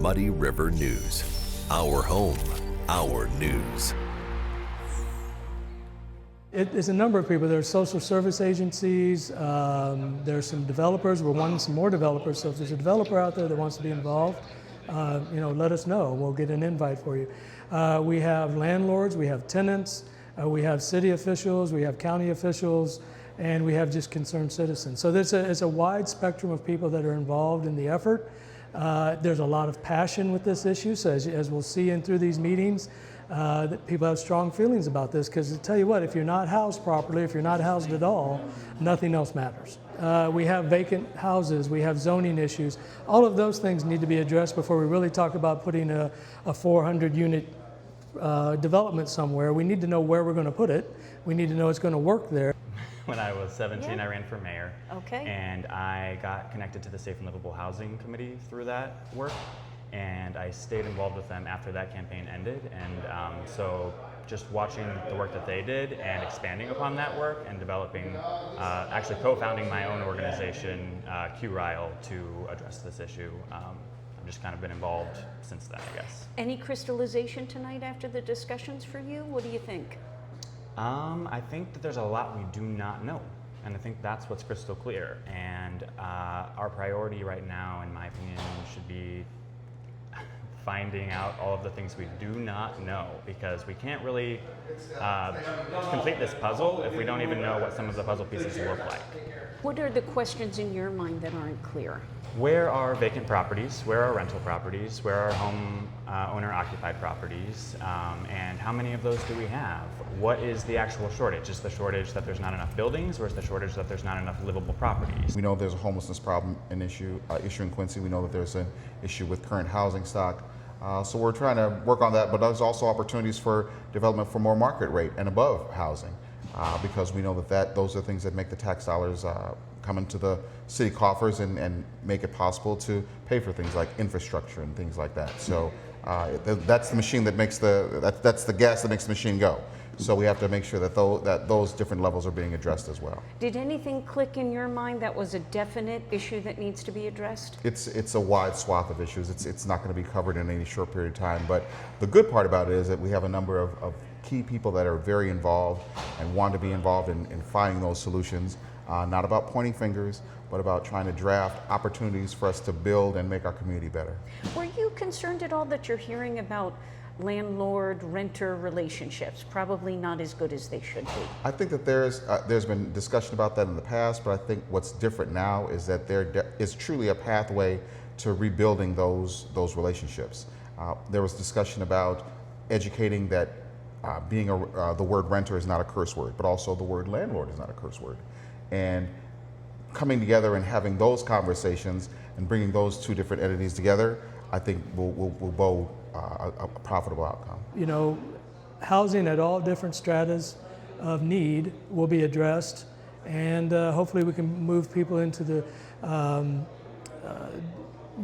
Muddy River News. Our home, our news. It's a number of people. There's social service agencies, there's some developers. We're wanting some more developers, so if there's a developer out there that wants to be involved, let us know. We'll get an invite for you. We have landlords, we have tenants, we have city officials, we have county officials, and we have just concerned citizens. So it's a wide spectrum of people that are involved in the effort. There's a lot of passion with this issue, so as we'll see in through these meetings, that people have strong feelings about this, because to tell you what, if you're not housed properly, if you're not housed at all, nothing else matters. We have vacant houses, we have zoning issues. All of those things need to be addressed before we really talk about putting a 400 unit development somewhere. We need to know where we're going to put it. We need to know it's going to work there. When I was 17, I ran for mayor. Okay. And I got connected to the Safe and Livable Housing Committee through that work. And I stayed involved with them after that campaign ended. And so just watching the work that they did and expanding upon that work and developing, actually co-founding my own organization, QRILE, to address this issue. I've just kind of been involved since then, I guess. Any crystallization tonight after the discussions for you? What do you think? I think that there's a lot we do not know, and I think that's what's crystal clear. And our priority right now, in my opinion, should be finding out all of the things we do not know, because we can't really complete this puzzle if we don't even know what some of the puzzle pieces look like. What are the questions in your mind that aren't clear? Where are vacant properties? Where are rental properties? Where are home owner-occupied properties? And how many of those do we have? What is the actual shortage? Is the shortage that there's not enough buildings, or is the shortage that there's not enough livable properties? We know there's a homelessness problem, an issue in Quincy. We know that there's an issue with current housing stock. So we're trying to work on that, but there's also opportunities for development for more market rate and above housing, because we know that those are things that make the tax dollars come into the city coffers and make it possible to pay for things like infrastructure and things like that. So that's the machine that makes that's the gas that makes the machine go. So we have to make sure that those different levels are being addressed as well. Did anything click in your mind that was a definite issue that needs to be addressed? It's a wide swath of issues. It's not going to be covered in any short period of time. But the good part about it is that we have a number of key people that are very involved and want to be involved in finding those solutions. Not about pointing fingers, but about trying to draft opportunities for us to build and make our community better. Were you concerned at all that you're hearing about landlord-renter relationships, probably not as good as they should be? I think that there's been discussion about that in the past, but I think what's different now is that there is truly a pathway to rebuilding those relationships. There was discussion about educating that being the word renter is not a curse word, but also the word landlord is not a curse word. And coming together and having those conversations and bringing those two different entities together, I think will bode a profitable outcome. You know, housing at all different stratas of need will be addressed, and hopefully we can move people into the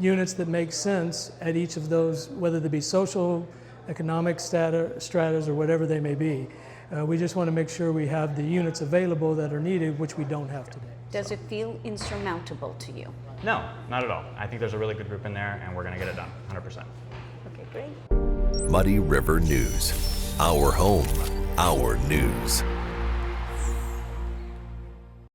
units that make sense at each of those, whether they be social, economic stratas, or whatever they may be. We just want to make sure we have the units available that are needed, which we don't have today. Does it feel insurmountable to you? No, not at all. I think there's a really good group in there, and we're going to get it done, 100%. Okay, great. Muddy River News. Our home, our news.